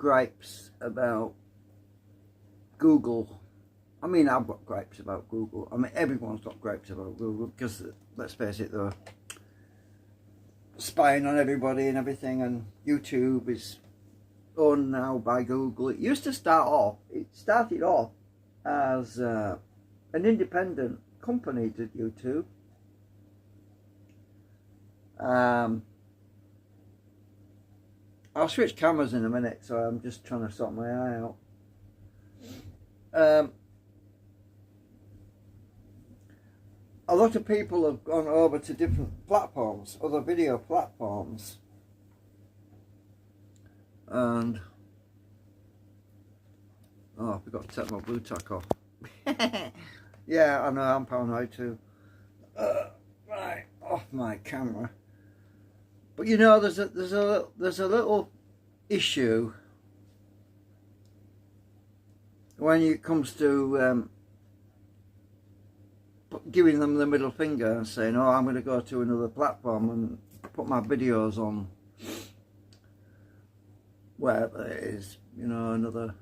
gripes about Google. I mean, I've got gripes about Google. I mean, everyone's got gripes about Google because, let's face it, they're spying on everybody and everything, and YouTube is owned now by Google. It used to it started off as an independent company, did YouTube. I'll switch cameras in a minute, so I'm just trying to sort my eye out. A lot of people have gone over to different platforms, other video platforms, and I forgot to take my blue tack off. Yeah, I know, I'm paranoid too. Right, off my camera. But you know, there's a little issue when it comes to giving them the middle finger and saying, "Oh, I'm going to go to another platform and put my videos on wherever it is, you know, another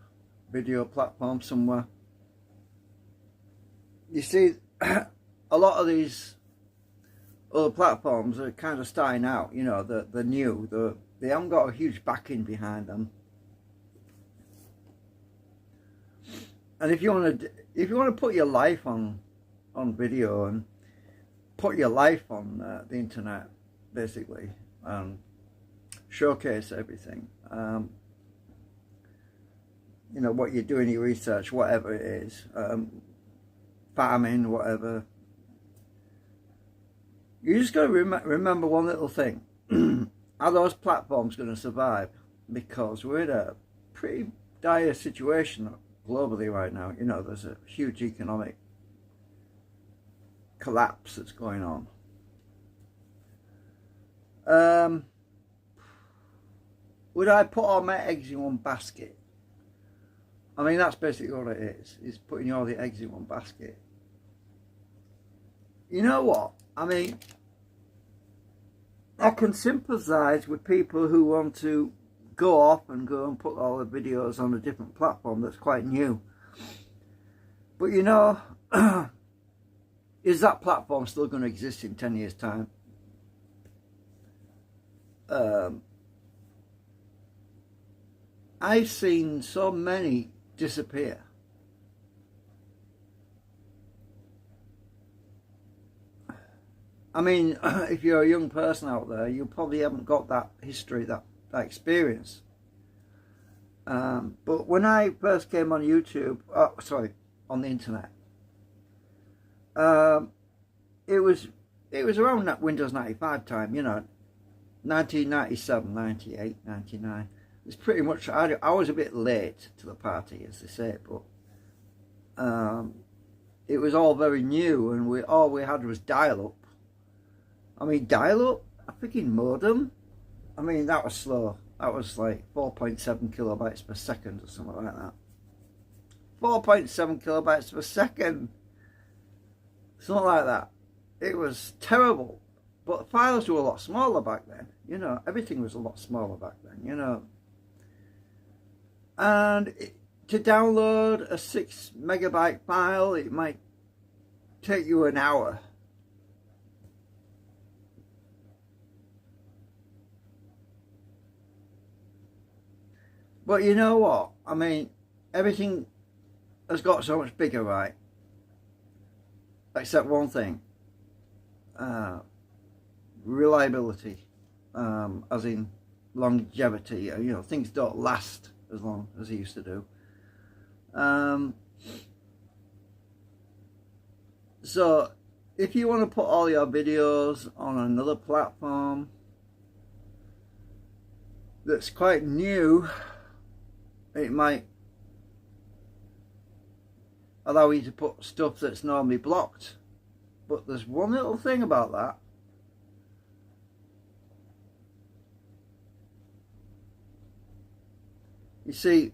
video platform somewhere." You see, a lot of these other platforms are kind of starting out, you know, they're new, they haven't got a huge backing behind them. And if you want to put your life on video and put your life on the internet, basically, showcase everything, you know, what you're doing, your research, whatever it is, farming, whatever. You just got to remember one little thing. Are those platforms going to survive? Because we're in a pretty dire situation globally right now. You know, there's a huge economic collapse that's going on. Would I put all my eggs in one basket? I mean, that's basically what it is putting all the eggs in one basket. You know what? I mean, I can sympathise with people who want to go off and go and put all the videos on a different platform that's quite new. But you know, is that platform still going to exist in 10 years' time? I've seen so many disappear. I mean, if you're a young person out there, you probably haven't got that history, that experience. But when I first came on YouTube, on the internet, it was around that Windows 95 time, you know, 1997, 98, 99. It's pretty much, I was a bit late to the party, as they say, but it was all very new, and all we had was dial-up. I mean, dial-up, a freaking modem. I mean, that was slow. That was like 4.7 kilobytes per second or something like that. 4.7 kilobytes per second. Something like that. It was terrible. But the files were a lot smaller back then. You know, everything was a lot smaller back then, you know. And to download a 6 megabyte file, it might take you an hour. But you know what? I mean, everything has got so much bigger, right? Except one thing. Reliability. As in longevity. You know, things don't last as long as they used to do. So, if you want to put all your videos on another platform that's quite new, it might allow you to put stuff that's normally blocked. But there's one little thing about that. You see,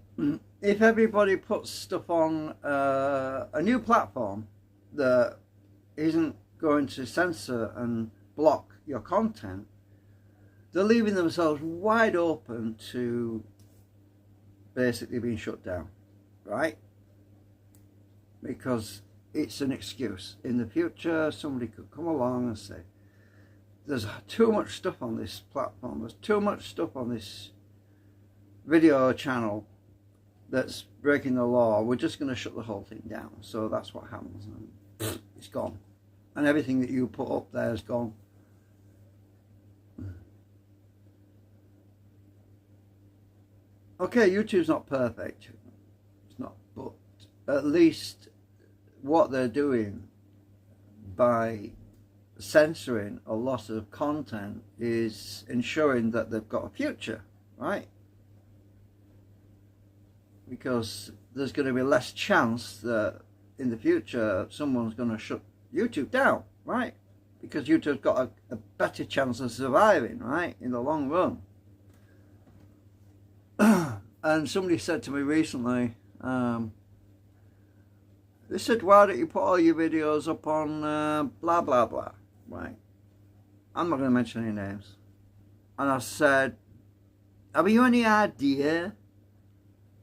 if everybody puts stuff on a new platform that isn't going to censor and block your content, they're leaving themselves wide open to basically been shut down, right? Because it's an excuse. In the future, somebody could come along and say, there's too much stuff on this platform, there's too much stuff on this video channel that's breaking the law, we're just going to shut the whole thing down. So that's what happens, and it's gone. And everything that you put up there is gone. Okay, YouTube's not perfect. It's not, but at least what they're doing by censoring a lot of content is ensuring that they've got a future, right? Because there's going to be less chance that in the future someone's going to shut YouTube down, right? Because YouTube's got a better chance of surviving, right, in the long run. And somebody said to me recently, they said, why don't you put all your videos up on blah blah blah, right? I'm not going to mention any names. And I said, have you any idea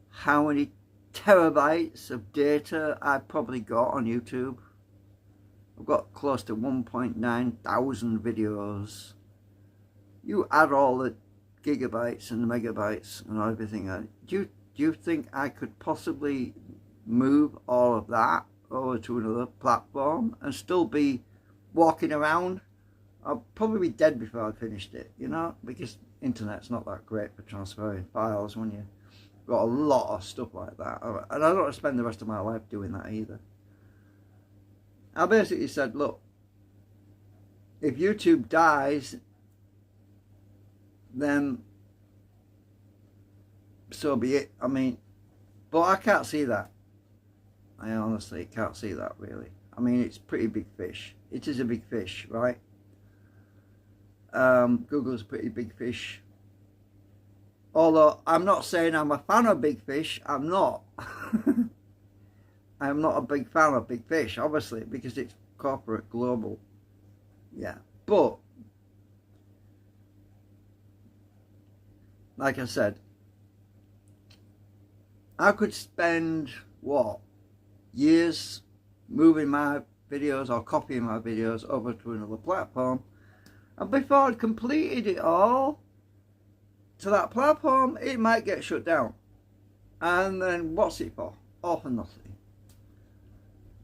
how many terabytes of data I've probably got on YouTube? I've got close to 1.9 thousand videos. You add all the gigabytes and megabytes and everything. Do you think I could possibly move all of that over to another platform and still be walking around? I'll probably be dead before I finished it, you know, because internet's not that great for transferring files when you've got a lot of stuff like that. And I don't want to spend the rest of my life doing that either. I basically said, look, if YouTube dies, then so be it. I mean, but I can't see that. I honestly can't see that, really. I mean, it's pretty big fish. It is a big fish, right? Google's a pretty big fish. Although I'm not saying I'm a fan of big fish. I'm not. I'm not a big fan of big fish, obviously, because it's corporate, global. Yeah. But like I said, I could spend, what, years moving my videos or copying my videos over to another platform, and before I'd completed it all to that platform, it might get shut down. And then what's it for? All for nothing.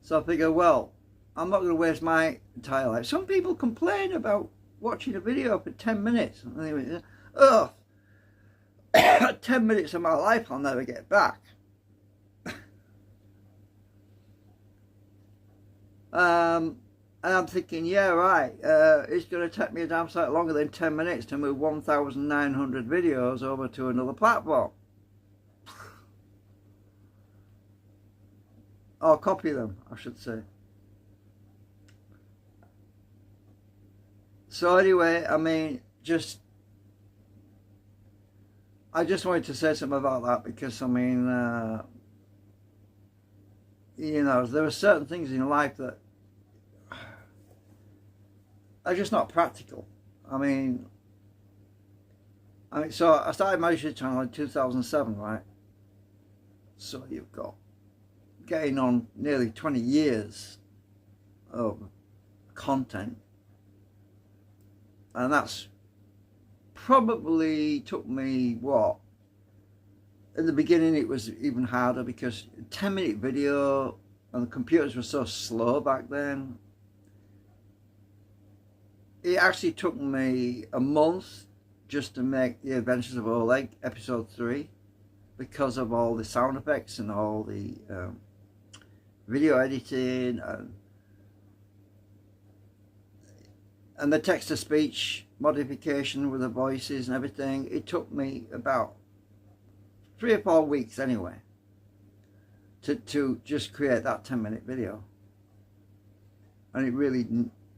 So I figure, well, I'm not going to waste my entire life. Some people complain about watching a video for 10 minutes. And they go, oh, 10 minutes of my life I'll never get back. And I'm thinking, yeah, right, it's going to take me a damn sight longer than 10 minutes to move 1,900 videos over to another platform. Or copy them, I should say. So anyway, I mean, I just wanted to say something about that because, I mean, you know, there are certain things in life that are just not practical. I mean, so I started my YouTube channel in 2007, right? So you've got getting on nearly 20 years of content, and that's probably took me, what, in the beginning it was even harder because 10-minute video and the computers were so slow back then. It actually took me a month just to make The Adventures of Oleg episode 3 because of all the sound effects and all the video editing and the text-to-speech modification with the voices and everything. It took me about 3 or 4 weeks anyway to just create that 10-minute video, and it really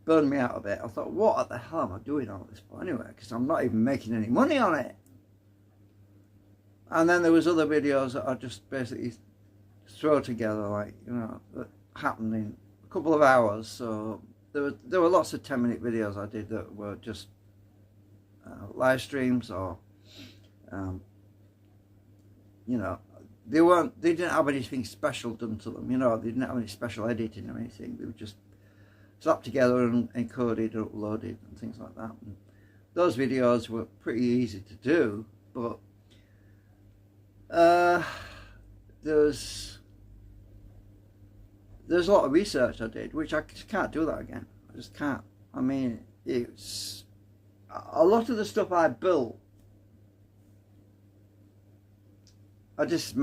burned me out a bit. I thought, what the hell am I doing all this for anyway, because I'm not even making any money on it. And then there was other videos that I just basically throw together, like, you know, that happened in a couple of hours. So there were lots of 10-minute videos I did that were just live streams or you know, They didn't have anything special done to them, you know. They didn't have any special editing or anything. They were just slapped together and encoded and uploaded and things like that. And those videos were pretty easy to do, but there's a lot of research I did, which I just can't do that again. I just can't. I mean, it's a lot of the stuff I built, I just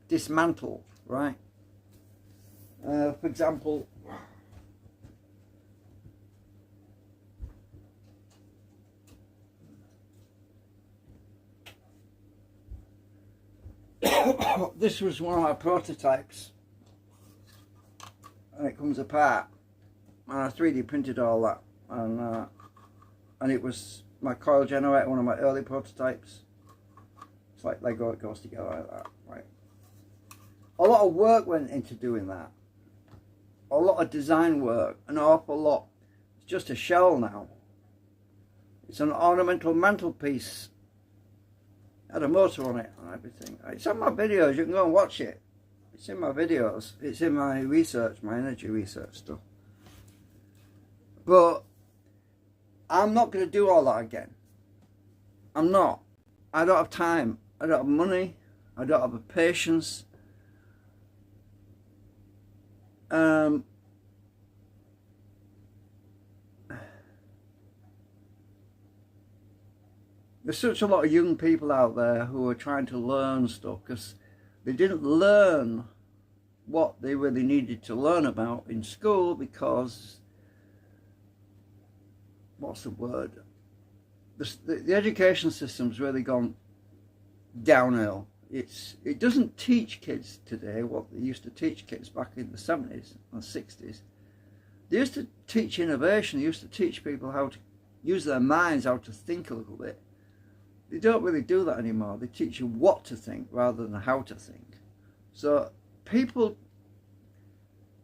dismantled, right? For example, this was one of my prototypes, and it comes apart, and I 3D printed all that, and it was my coil generator, one of my early prototypes. It's like Lego, it goes together like that, right? A lot of work went into doing that, a lot of design work, an awful lot. It's just a shell now. It's an ornamental mantelpiece. Had a motor on it and everything. It's on my videos, you can go and watch it. It's in my videos, it's in my research, my energy research stuff. But I'm not going to do all that again. I'm not. I don't have time. I don't have money. I don't have the patience. There's such a lot of young people out there who are trying to learn stuff because they didn't learn what they really needed to learn about in school because, what's the word? The education system's really gone downhill. It doesn't teach kids today what they used to teach kids back in the 70s and 60s. They used to teach innovation. They used to teach people how to use their minds, how to think a little bit. They don't really do that anymore. They teach you what to think rather than how to think. So people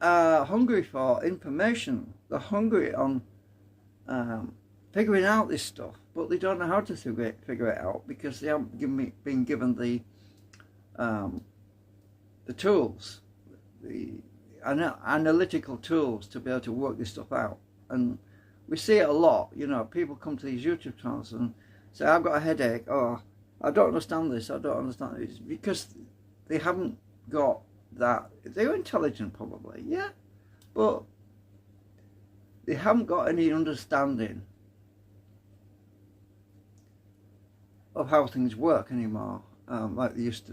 are hungry for information. They're hungry on figuring out this stuff, but they don't know how to figure it out because they haven't been given the tools, the analytical tools to be able to work this stuff out. And we see it a lot. You know, people come to these YouTube channels and say, I've got a headache, or I don't understand this, I don't understand this, because they haven't got that. They're intelligent probably, yeah, but they haven't got any understanding of how things work anymore, like we used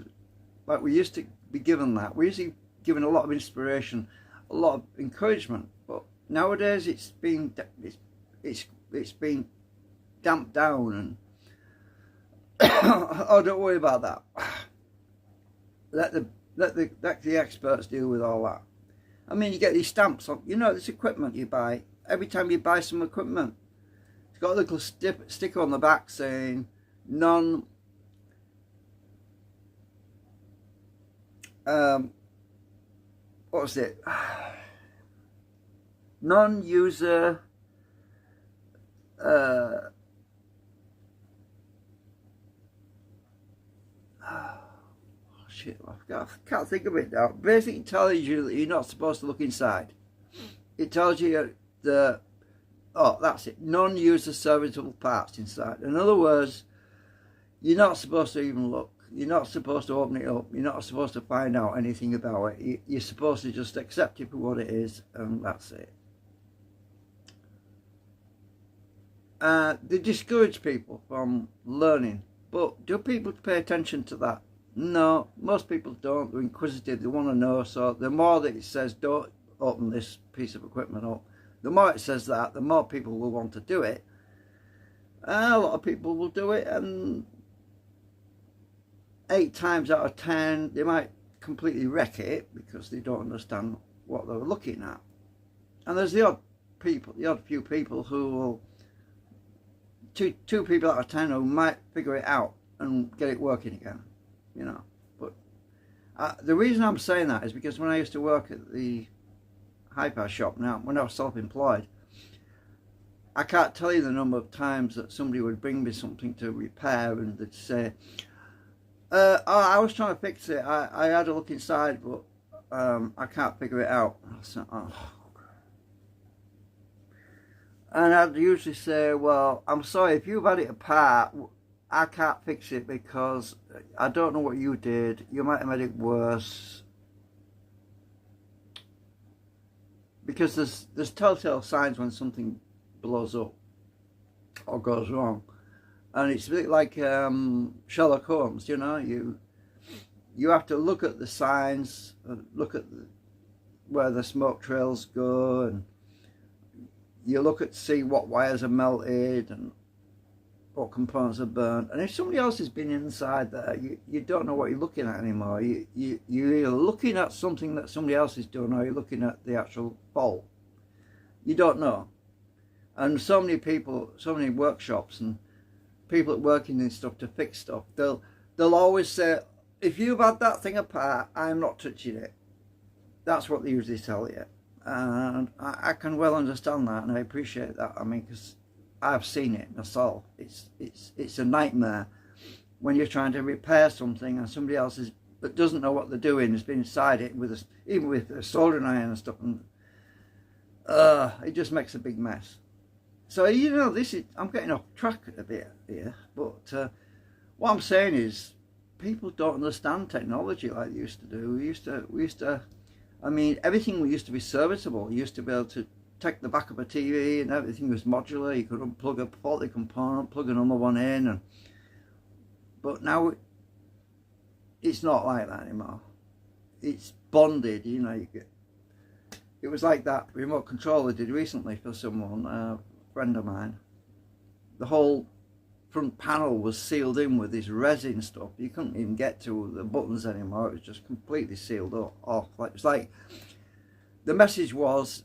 to be given that. We used to be given a lot of inspiration, a lot of encouragement, but nowadays it's been damped down and oh, don't worry about that. Let the experts deal with all that. I mean, you get these stamps on, you know, this equipment you buy. Every time you buy some equipment, it's got a little sticker on the back saying what was it? Non-user shit, I can't think of it now. Basically, it tells you that you're not supposed to look inside. It tells you oh, that's it, non-user serviceable parts inside. In other words, you're not supposed to even look. You're not supposed to open it up. You're not supposed to find out anything about it. You're supposed to just accept it for what it is, and that's it. They discourage people from learning, but do people pay attention to that? No, most people don't. They're inquisitive, they want to know. So the more that it says don't open this piece of equipment up, the more it says that, the more people will want to do it. A lot of people will do it, and 8 times out of 10 they might completely wreck it because they don't understand what they're looking at. And there's the odd few people who will, two people out of 10 who might figure it out and get it working again, you know. But the reason I'm saying that is because when I used to work at the Hi-Fi shop, now when I was self-employed, I can't tell you the number of times that somebody would bring me something to repair and they'd say, I was trying to fix it. I had a look inside, but I can't figure it out. So, and I'd usually say, well, I'm sorry, if you've had it apart, I can't fix it because I don't know what you did. You might have made it worse. Because there's telltale signs when something blows up or goes wrong. And it's a bit like Sherlock Holmes, you know, you have to look at the signs, look at where the smoke trails go, and you look at see what wires are melted and what components are burnt. And if somebody else has been inside there, you don't know what you're looking at anymore. You're either looking at something that somebody else is doing, or you're looking at the actual fault. You don't know. And so many people, so many workshops and people that working in stuff to fix stuff, they'll always say, if you've had that thing apart, I'm not touching it. That's what they usually tell you. And I can well understand that, and I appreciate that. I mean, because I've seen it myself. It's a nightmare when you're trying to repair something and somebody else that doesn't know what they're doing has been inside it with even with a soldering iron and stuff, and it just makes a big mess. So you know, I'm getting off track a bit here, but what I'm saying is people don't understand technology like they used to do. We used to. I mean, everything used to be serviceable. You used to be able to take the back of a TV and everything was modular. You could unplug a faulty component, plug another one in, but now it's not like that anymore. It's bonded, you know. It was like that remote control I did recently for someone, a friend of mine. The whole front panel was sealed in with this resin stuff. You couldn't even get to the buttons anymore. It was just completely sealed off. Like, it's like the message was,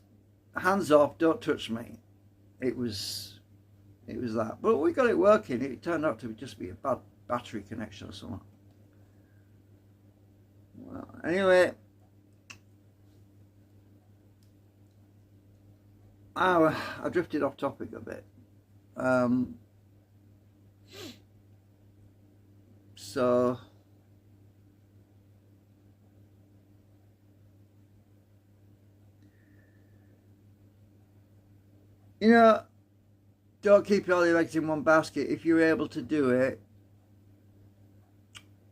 hands off, don't touch me. It was that. But we got it working. It turned out to just be a bad battery connection or something. Well, anyway, I drifted off topic a bit. So you know, don't keep all your eggs in one basket. If you're able to do it,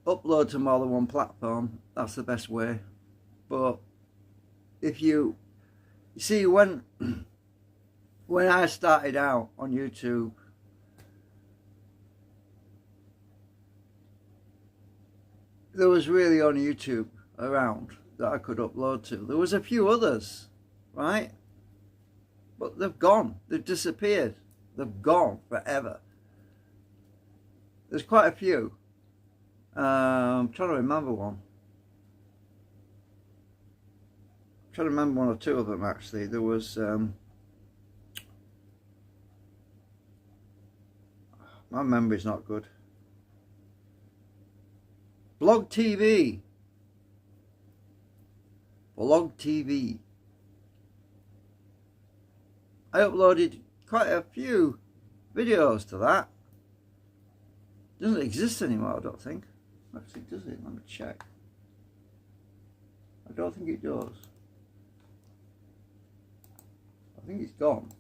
upload to more than one platform. That's the best way. But if you see, when I started out on YouTube, there was really only YouTube around that I could upload to. There was a few others, right? But they've gone. They've disappeared. They've gone forever. There's quite a few. I'm trying to remember one. I'm trying to remember one or two of them, actually. There was... my memory's not good. Blog TV. Blog TV. I uploaded quite a few videos to that. Doesn't exist anymore, I don't think. Actually, does it? Let me check. I don't think it does. I think it's gone.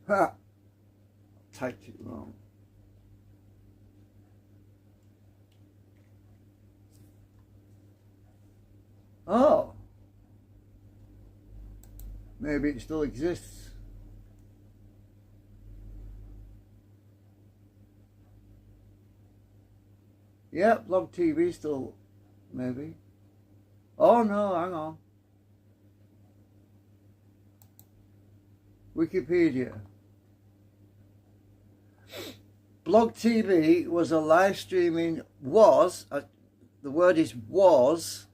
Ha! Typed it wrong. Oh! Maybe it still exists. Yeah, Blog TV still, maybe. Oh no, hang on. Wikipedia. Blog TV was a live streaming, the word is was,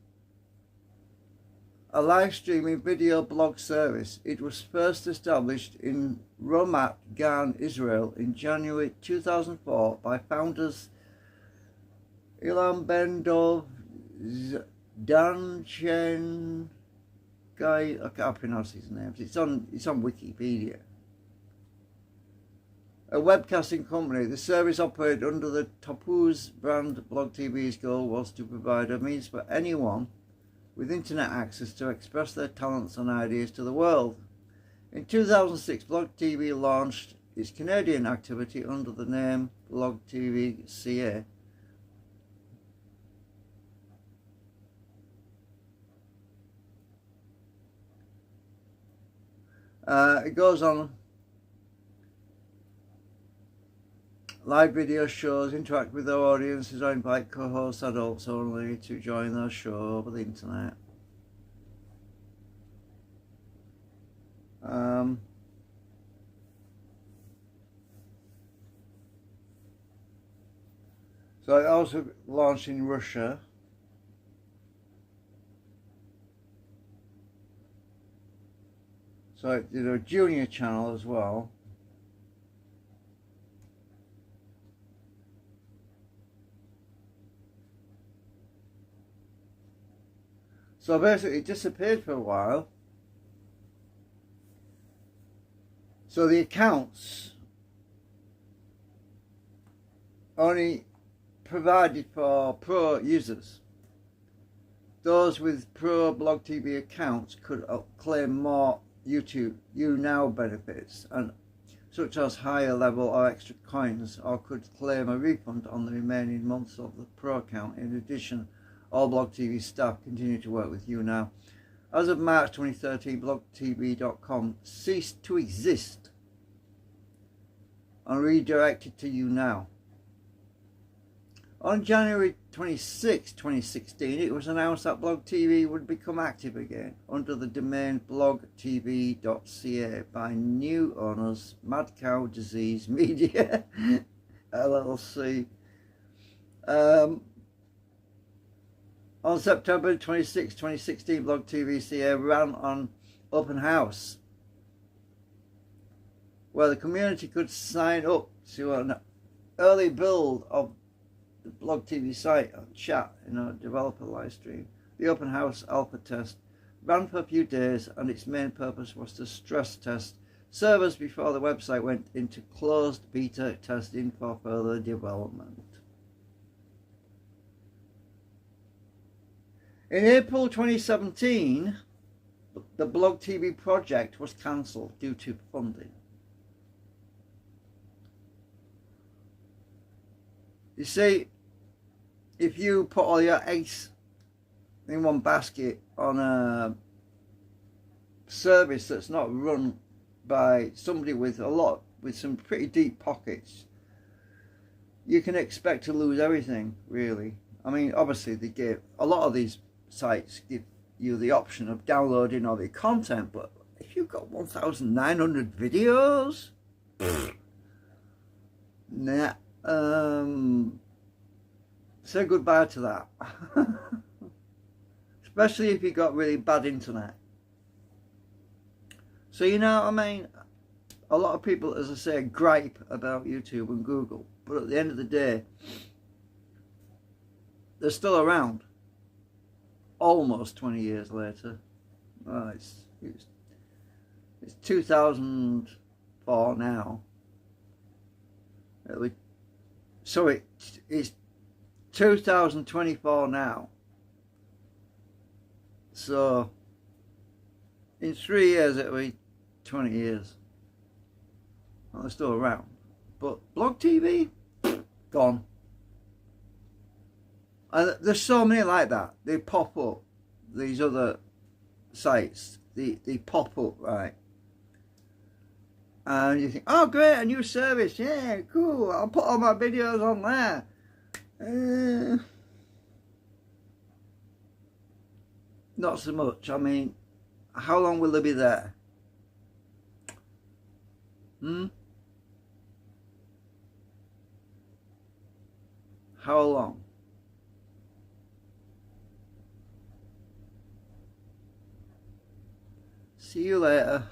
a live streaming video blog service. It was first established in Ramat Gan, Israel in January 2004 by founders Ilan Ben Dov, Dan Chen Guy. I can't pronounce his names. It's on Wikipedia. a webcasting company. The service operated under the Topuz brand. Blog TV's goal was to provide a means for anyone with internet access to express their talents and ideas to the world. In 2006, Blog TV launched its Canadian activity under the name Blog TV CA. It goes on. Live video shows, interact with their audiences, or invite co-hosts, adults only, to join their show over the internet. So it also launched in Russia. So it did a junior channel as well. So basically it disappeared for a while. So the accounts only provided for pro users. Those with pro Blog TV accounts could claim more YouTube YouNow benefits, and such as higher level or extra coins, or could claim a refund on the remaining months of the pro account. In addition, all Blog TV staff continue to work with YouNow. As of March 2013, blogtv.com ceased to exist and redirected to YouNow. On January 26, 2016, it was announced that Blog TV would become active again under the domain blogtv.ca by new owners Mad Cow Disease Media LLC. On September 26, 2016, Blog TV CA ran an open house where the community could sign up to an early build of the Blog TV site and chat in a developer live stream. The open house alpha test ran for a few days, and its main purpose was to stress test servers before the website went into closed beta testing for further development. In April 2017, the Blog TV project was cancelled due to funding. You see, if you put all your eggs in one basket on a service that's not run by somebody with some pretty deep pockets, you can expect to lose everything, really. I mean, obviously they give a lot of these sites give you the option of downloading all the content, but if you've got 1,900 videos, nah. Say goodbye to that. Especially if you've got really bad internet. So you know what I mean? A lot of people, as I say, gripe about YouTube and Google, but at the end of the day, they're still around. Almost 20 years later. Well, it's 2004 now. So it's 2024 now. So in 3 years it'll be 20 years. Well, they're still around. But Blog TV, gone. And there's so many like that. They pop up. These other sites, they pop up, right? And you think, oh great, a new service, yeah, cool, I'll put all my videos on there. Not so much. I mean, how long will they be there? How long? See you later.